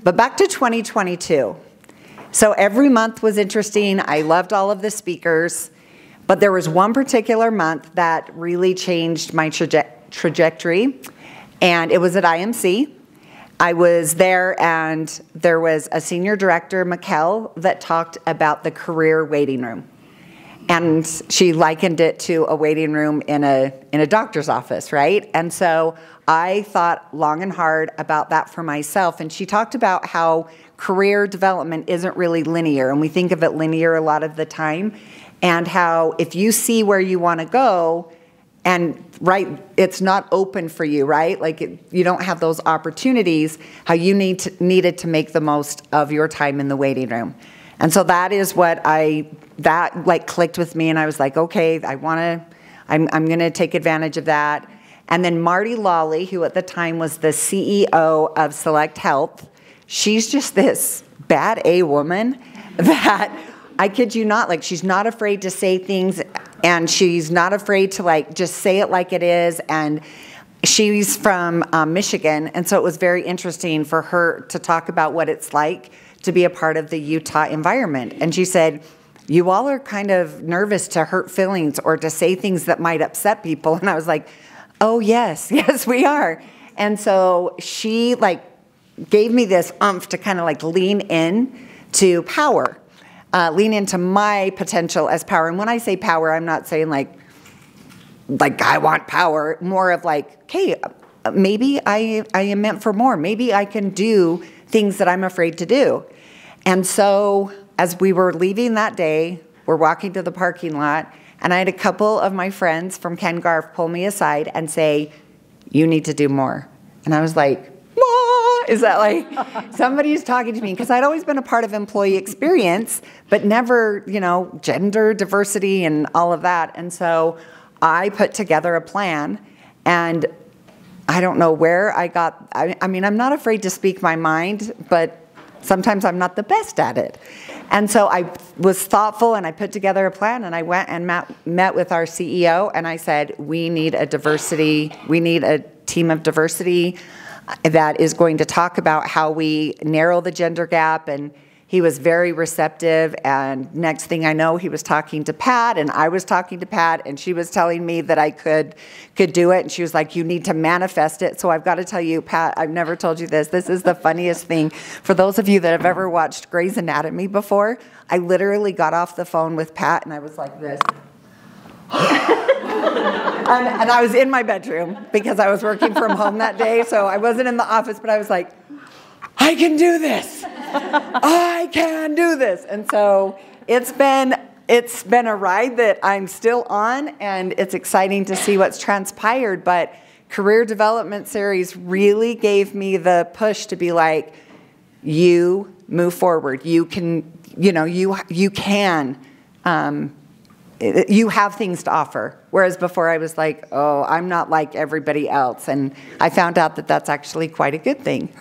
But back to 2022. So every month was interesting. I loved all of the speakers, but there was one particular month that really changed my trajectory, and it was at IMC. I was there, and there was a senior director, Mikkel, that talked about the career waiting room. And she likened it to a waiting room in a doctor's office, right? And so I thought long and hard about that for myself. And she talked about how career development isn't really linear, and we think of it linear a lot of the time, and how if you see where you want to go, and it's not open for you, right? Like you don't have those opportunities, how you needed to make the most of your time in the waiting room. And so that is what that like clicked with me, and I was like, okay, I'm gonna take advantage of that. And then Marty Lawley, who at the time was the CEO of Select Health, she's just this bad A woman that, I kid you not, like she's not afraid to say things, and she's not afraid to like just say it like it is. And she's from Michigan, and so it was very interesting for her to talk about what it's like to be a part of the Utah environment. And she said, you all are kind of nervous to hurt feelings or to say things that might upset people. And I was like, oh yes, yes we are. And so she like gave me this oomph to kind of like lean in to power, lean into my potential as power. And when I say power, I'm not saying like I want power, more of like, hey, maybe I am meant for more. Maybe I can do things that I'm afraid to do. And so as we were leaving that day, we're walking to the parking lot, and I had a couple of my friends from Ken Garf pull me aside and say, you need to do more. And I was like, what? Is that like somebody's talking to me? Because I'd always been a part of employee experience, but never, gender diversity and all of that. And so I put together a plan, and I don't know where I got, I mean, I'm not afraid to speak my mind, but sometimes I'm not the best at it. And so I was thoughtful, and I put together a plan, and I went and met with our CEO, and I said, we need a team of diversity that is going to talk about how we narrow the gender gap. And he was very receptive, and next thing I know, he was talking to Pat, and I was talking to Pat, and she was telling me that I could do it, and she was like, you need to manifest it. So I've got to tell you, Pat, I've never told you this. This is the funniest thing. For those of you that have ever watched Grey's Anatomy before, I literally got off the phone with Pat, and I was like this. and I was in my bedroom because I was working from home that day, so I wasn't in the office, but I was like, I can do this. I can do this. And so it's been a ride that I'm still on, and it's exciting to see what's transpired. But Career Development Series really gave me the push to be like, you move forward. You can, you can. You have things to offer. Whereas before I was like, oh, I'm not like everybody else. And I found out that that's actually quite a good thing.